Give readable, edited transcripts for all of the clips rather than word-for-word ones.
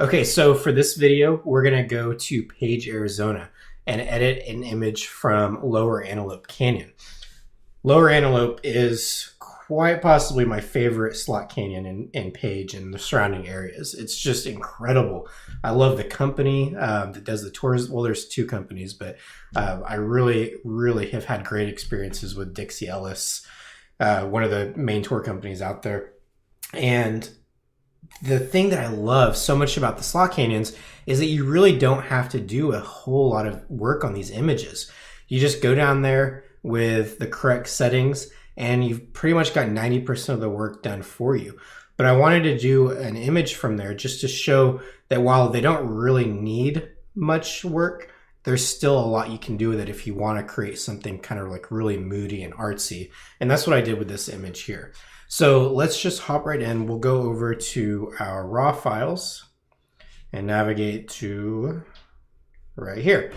Okay, so for this video, we're gonna go to Page, Arizona and edit an image from Lower Antelope Canyon. Lower Antelope is quite possibly my favorite slot canyon in Page and the surrounding areas. It's just incredible. I love the company that does the tours. Well, there's two companies, but I really have had great experiences with Dixie Ellis, one of the main tour companies out there. And the thing that I love so much about the slot canyons is that you really don't have to do a whole lot of work on these images. You just go down there with the correct settings and you've pretty much got 90% of the work done for you. But I wanted to do an image from there just to show that while they don't really need much work, there's still a lot you can do with it if you want to create something kind of like really moody and artsy. And that's what I did with this image here. So let's just hop right in. We'll go over to our raw files and navigate to right here.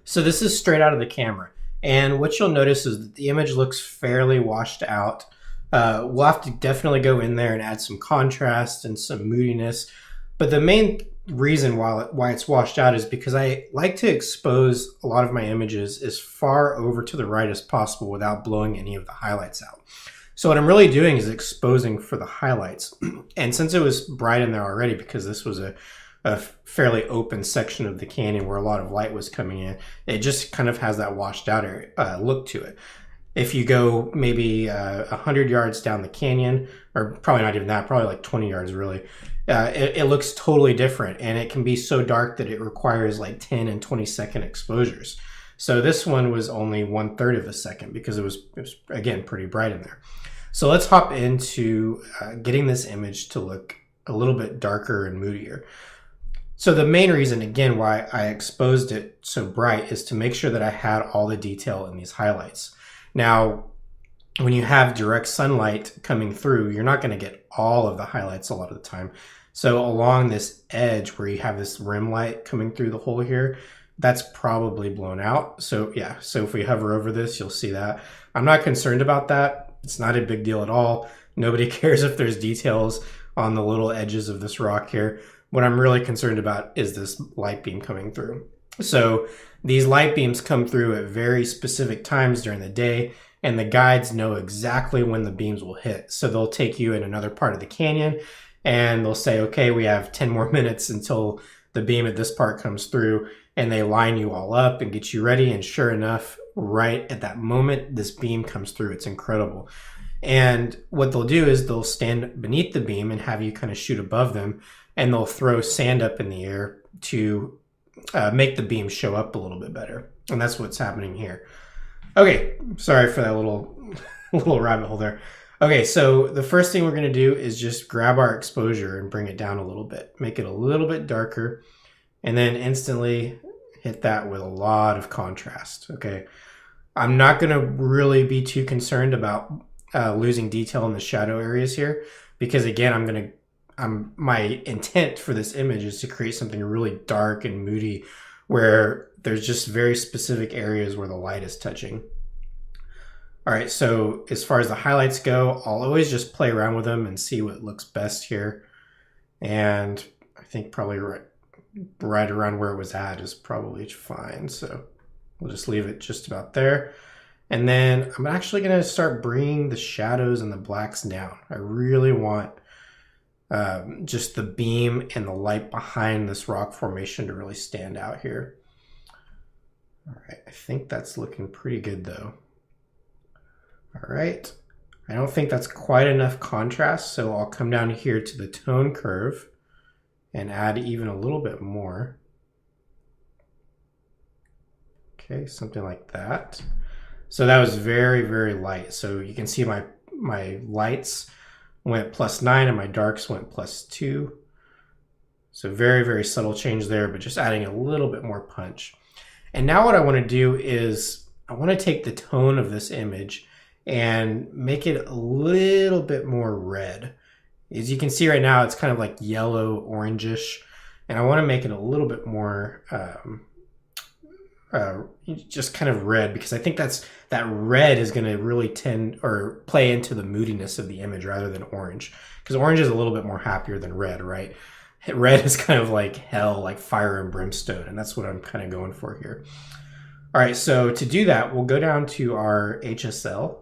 So this is straight out of the camera. And what you'll notice is that the image looks fairly washed out. We'll have to definitely go in there and add some contrast and some moodiness. But the main reason why it's washed out is because I like to expose a lot of my images as far over to the right as possible without blowing any of the highlights out. So what I'm really doing is exposing for the highlights. And since it was bright in there already, because this was a fairly open section of the canyon where a lot of light was coming in, it just kind of has that washed out look to it. If you go maybe 100 yards down the canyon, or probably not even that, probably like 20 yards really, it looks totally different, and it can be so dark that it requires like 10 and 20-second exposures. So this one was only 1/3 of a second because it was again pretty bright in there. So let's hop into getting this image to look a little bit darker and moodier. So the main reason, again, why I exposed it so bright is to make sure that I had all the detail in these highlights. Now, when you have direct sunlight coming through, you're not going to get all of the highlights a lot of the time. So along this edge where you have this rim light coming through the hole here, that's probably blown out. So yeah, so if we hover over this, you'll see that. I'm not concerned about that. It's not a big deal at all. Nobody cares if there's details on the little edges of this rock here. What I'm really concerned about is this light beam coming through. So these light beams come through at very specific times during the day, and the guides know exactly when the beams will hit. So they'll take you in another part of the canyon and they'll say, okay, we have 10 more minutes until the beam at this part comes through, and they line you all up and get you ready. And sure enough, right at that moment, this beam comes through. It's incredible. And what they'll do is they'll stand beneath the beam and have you kind of shoot above them, and they'll throw sand up in the air to make the beam show up a little bit better. And that's what's happening here. Okay, sorry for that little rabbit hole there. Okay, so the first thing we're going to do is just grab our exposure and bring it down a little bit, make it a little bit darker, and then instantly hit that with a lot of contrast. Okay, I'm not going to really be too concerned about losing detail in the shadow areas here, because again, my intent for this image is to create something really dark and moody where there's just very specific areas where the light is touching. All right, so as far as the highlights go, I'll always just play around with them and see what looks best here. And I think probably right around where it was at is probably fine. So we'll just leave it just about there. And then I'm actually gonna start bringing the shadows and the blacks down. I really want just the beam and the light behind this rock formation to really stand out here. All right, I think that's looking pretty good though. All right, I don't think that's quite enough contrast, so I'll come down here to the tone curve and add even a little bit more. Okay, something like that. So that was very light. So you can see my lights went +9 and my darks went +2. So very subtle change there, but just adding a little bit more punch. And now what I want to do is I want to take the tone of this image and make it a little bit more red. As you can see right now, it's kind of like yellow orangish, and I want to make it a little bit more just kind of red, because I think that red is going to really tend or play into the moodiness of the image rather than orange, because orange is a little bit more happier than red, right? Red is kind of like hell, like fire and brimstone, and that's what I'm kind of going for here. All right, so to do that, we'll go down to our HSL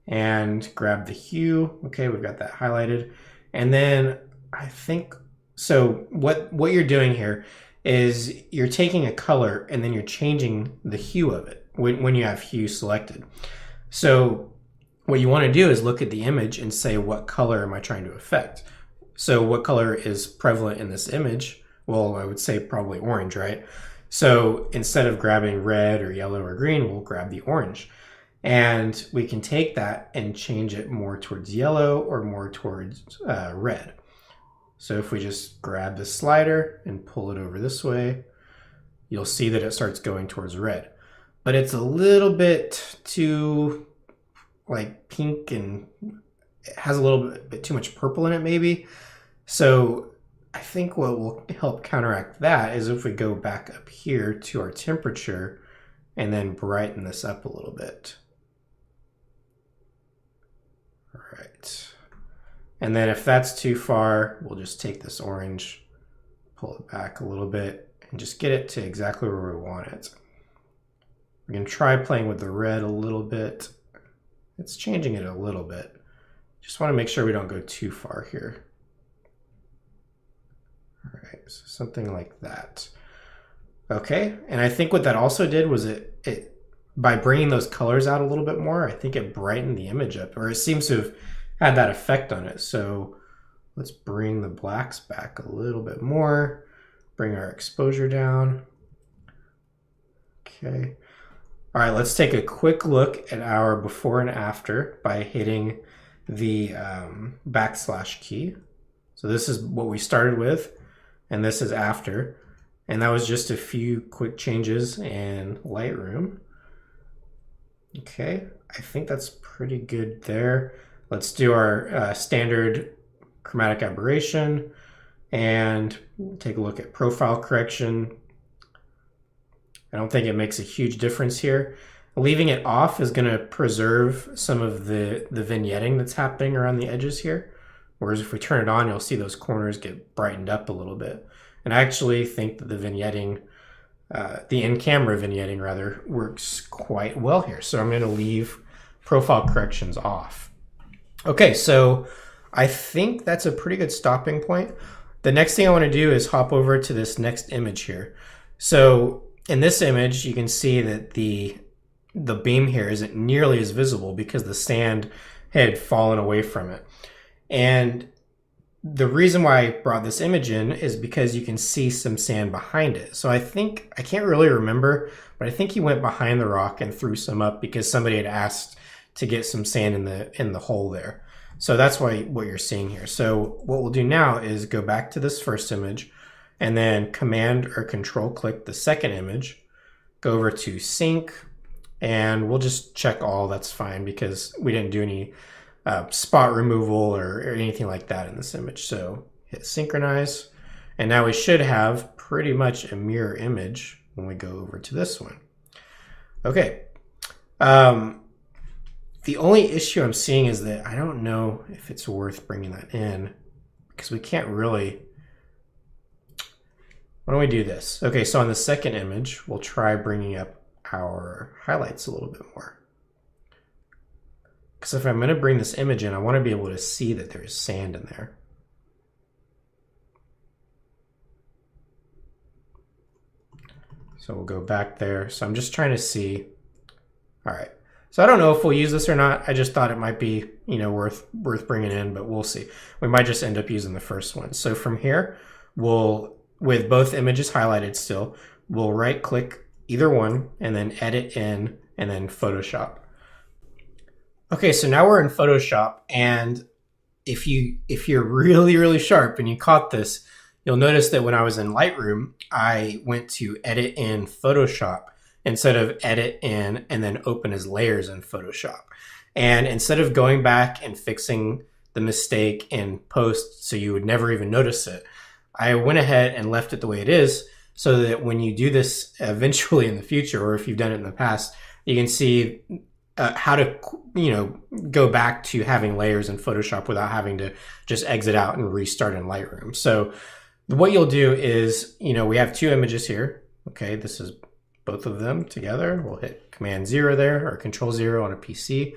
and grab the hue. Okay, we've got that highlighted. And then I think, so what you're doing here is you're taking a color and then you're changing the hue of it when you have hue selected. So what you want to do is look at the image and say, what color am I trying to affect? So what color is prevalent in this image? Well, I would say probably orange, right? So instead of grabbing red or yellow or green, we'll grab the orange. And we can take that and change it more towards yellow or more towards red. So if we just grab the slider and pull it over this way, you'll see that it starts going towards red. But it's a little bit too like pink, and it has a little bit too much purple in it maybe. So I think what will help counteract that is if we go back up here to our temperature and then brighten this up a little bit. All right. And then if that's too far, we'll just take this orange, pull it back a little bit, and just get it to exactly where we want it. We're going to try playing with the red a little bit. It's changing it a little bit. Just want to make sure we don't go too far here. All right, so something like that. Okay, and I think what that also did was it by bringing those colors out a little bit more, I think it brightened the image up, or it seems to have had that effect on it. So let's bring the blacks back a little bit more, bring our exposure down. Okay. All right, let's take a quick look at our before and after by hitting the backslash key. So this is what we started with, and this is after. And that was just a few quick changes in Lightroom. Okay, I think that's pretty good there. Let's do our standard chromatic aberration and take a look at profile correction. I don't think it makes a huge difference here. Leaving it off is going to preserve some of the vignetting that's happening around the edges here. Whereas if we turn it on, you'll see those corners get brightened up a little bit. And I actually think that the vignetting, the in-camera vignetting rather, works quite well here. So I'm going to leave profile corrections off. Okay, so I think that's a pretty good stopping point. The next thing I want to do is hop over to this next image here. So in this image, you can see that the beam here isn't nearly as visible because the sand had fallen away from it. And the reason why I brought this image in is because you can see some sand behind it. So I think, I can't really remember, but I think he went behind the rock and threw some up because somebody had asked to get some sand in the hole there. So that's what you're seeing here. So what we'll do now is go back to this first image and then command or control click the second image, go over to sync, and we'll just check all, that's fine because we didn't do any spot removal or anything like that in this image. So hit synchronize, and now we should have pretty much a mirror image when we go over to this one. Okay. The only issue I'm seeing is that I don't know if it's worth bringing that in because we can't really. Why don't we do this? Okay, so on the second image, we'll try bringing up our highlights a little bit more. Because if I'm going to bring this image in, I want to be able to see that there's sand in there. So we'll go back there. So I'm just trying to see. All right. So I don't know if we'll use this or not. I just thought it might be, worth bringing in, but we'll see. We might just end up using the first one. So from here, with both images highlighted still, we'll right click either one and then edit in and then Photoshop. Okay, so now we're in Photoshop, and if you're really, really sharp and you caught this, you'll notice that when I was in Lightroom, I went to edit in Photoshop instead of edit in and then open as layers in Photoshop. And instead of going back and fixing the mistake in post so you would never even notice it, I went ahead and left it the way it is so that when you do this eventually in the future, or if you've done it in the past, you can see how to, go back to having layers in Photoshop without having to just exit out and restart in Lightroom. So What you'll do is, we have two images here. Okay, this is both of them together. We'll hit Command 0 there, or Control 0 on a PC.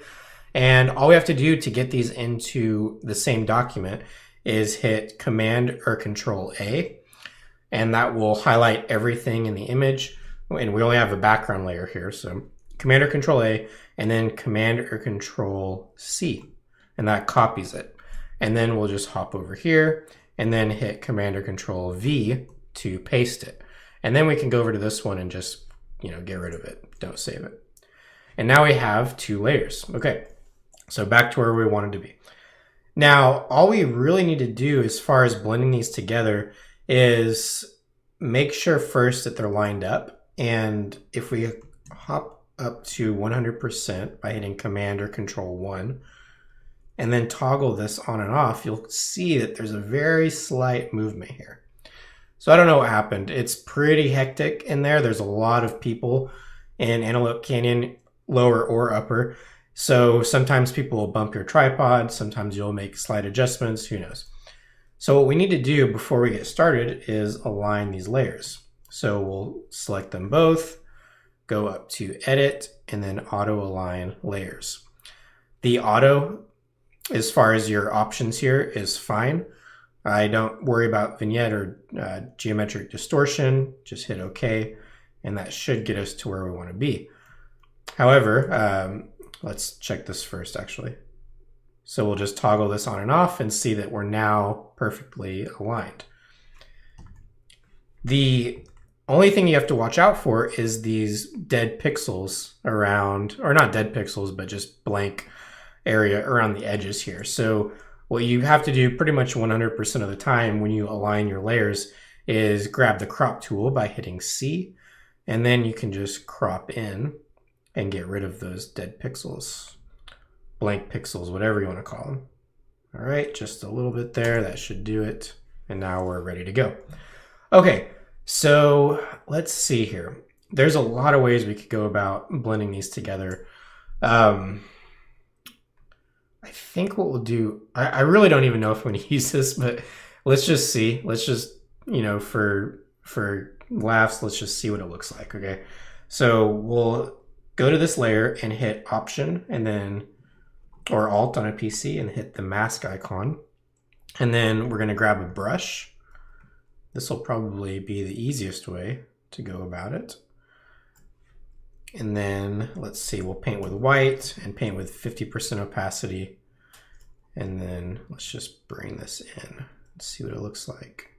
And all we have to do to get these into the same document is hit Command or Control A, and that will highlight everything in the image. And we only have a background layer here, so Command or Control A, and then Command or Control C, and that copies it. And then we'll just hop over here and then hit Command or Control V to paste it. And then we can go over to this one and just, get rid of it. Don't save it. And now we have two layers. Okay, so back to where we wanted to be. Now, all we really need to do as far as blending these together is make sure first that they're lined up. And if we hop up to 100% by hitting Command or Control 1, and then toggle this on and off, you'll see that there's a very slight movement here. So I don't know what happened. It's pretty hectic in there. There's a lot of people in Antelope Canyon, lower or upper. So sometimes people will bump your tripod. Sometimes you'll make slight adjustments. Who knows? So what we need to do before we get started is align these layers. So we'll select them both, go up to Edit, and then Auto Align Layers. The auto, as far as your options here, is fine. I don't worry about vignette or geometric distortion. Just hit OK, and that should get us to where we want to be. However, let's check this first, actually. So we'll just toggle this on and off and see that we're now perfectly aligned. The only thing you have to watch out for is these dead pixels around, or not dead pixels, but just blank area around the edges here. So what you have to do pretty much 100% of the time when you align your layers is grab the crop tool by hitting C, and then you can just crop in and get rid of those dead pixels, blank pixels, whatever you want to call them. All right, just a little bit there, that should do it. And now we're ready to go. Okay, so let's see here. There's a lot of ways we could go about blending these together. I think what we'll do, I really don't even know if I'm going to use this, but let's just see. Let's just, for laughs, let's just see what it looks like, okay? So we'll go to this layer and hit Option and then, or Alt on a PC and hit the mask icon. And then we're going to grab a brush. This will probably be the easiest way to go about it. And then let's see, we'll paint with white and paint with 50% opacity. And then let's just bring this in. Let's see what it looks like.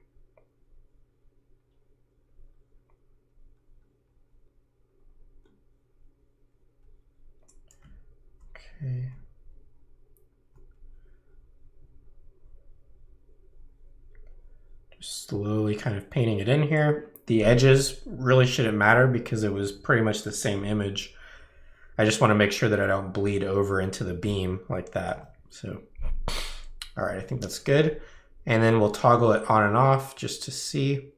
Okay. Just slowly kind of painting it in here. The edges really shouldn't matter because it was pretty much the same image. I just want to make sure that I don't bleed over into the beam like that. So, all right, I think that's good. And then we'll toggle it on and off just to see.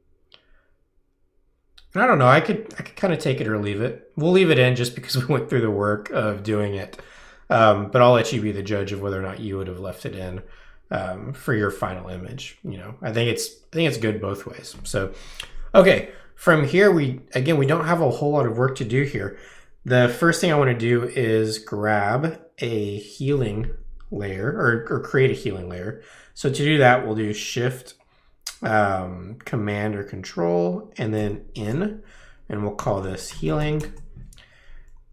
And I don't know, I could kind of take it or leave it. We'll leave it in just because we went through the work of doing it. But I'll let you be the judge of whether or not you would have left it in for your final image. I think it's good both ways. So, okay, from here we don't have a whole lot of work to do here. The first thing I want to do is grab a healing layer or create a healing layer. So to do that, we'll do Shift, Command or Control, and then in, and we'll call this healing.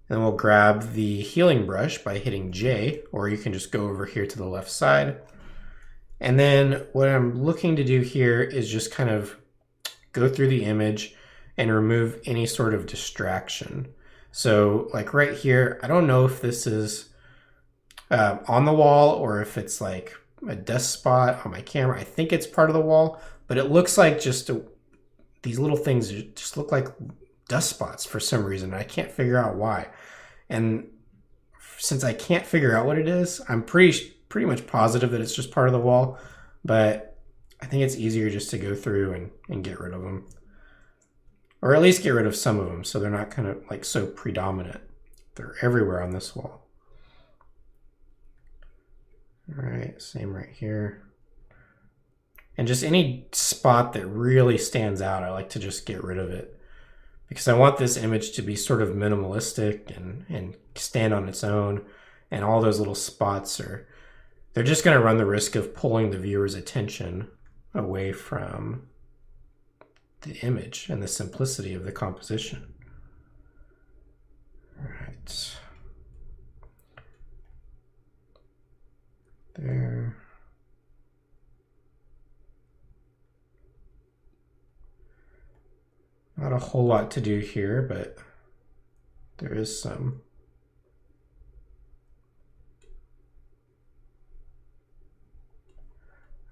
Then we'll grab the healing brush by hitting J, or you can just go over here to the left side. And then what I'm looking to do here is just kind of go through the image and remove any sort of distraction. So like right here, I don't know if this is on the wall or if it's like a dust spot on my camera. I think it's part of the wall, but it looks like just these little things just look like dust spots for some reason. I can't figure out why. And since I can't figure out what it is, I'm pretty much positive that it's just part of the wall, but I think it's easier just to go through and get rid of them. Or at least get rid of some of them so they're not kind of like so predominant. They're everywhere on this wall. All right, same right here. And just any spot that really stands out, I like to just get rid of it, because I want this image to be sort of minimalistic and stand on its own. And all those little spots they're just going to run the risk of pulling the viewer's attention away from the image and the simplicity of the composition. All right. There. Not a whole lot to do here, but there is some.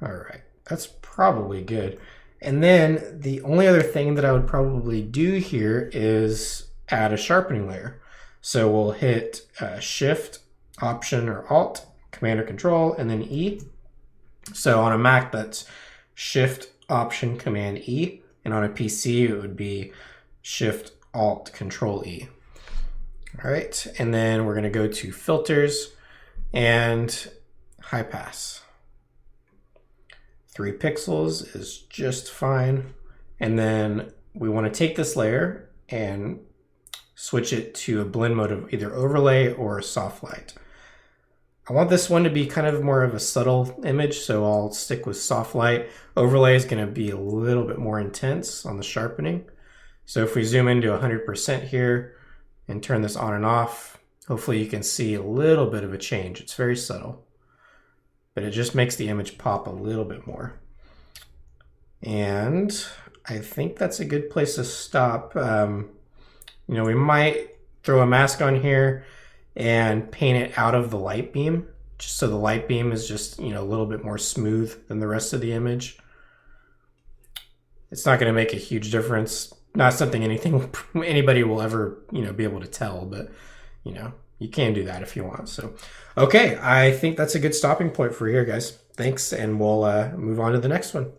All right, that's probably good. And then the only other thing that I would probably do here is add a sharpening layer. So we'll hit Shift, Option or Alt, Command or Control, and then E. So on a Mac, that's Shift, Option, Command E. And on a PC, it would be Shift, Alt, Control E. All right, and then we're going to go to Filters and High Pass. 3 pixels is just fine. And then we want to take this layer and switch it to a blend mode of either overlay or soft light. I want this one to be kind of more of a subtle image, so I'll stick with soft light. Overlay is going to be a little bit more intense on the sharpening. So if we zoom into 100% here and turn this on and off, hopefully you can see a little bit of a change. It's very subtle, but it just makes the image pop a little bit more. And I think that's a good place to stop. You know, we might throw a mask on here and paint it out of the light beam, just so the light beam is just, you know, a little bit more smooth than the rest of the image. It's not going to make a huge difference. Not something anybody will ever, you know, be able to tell, but, you know, you can do that if you want. So, okay, I think that's a good stopping point for here, guys. Thanks, and we'll move on to the next one.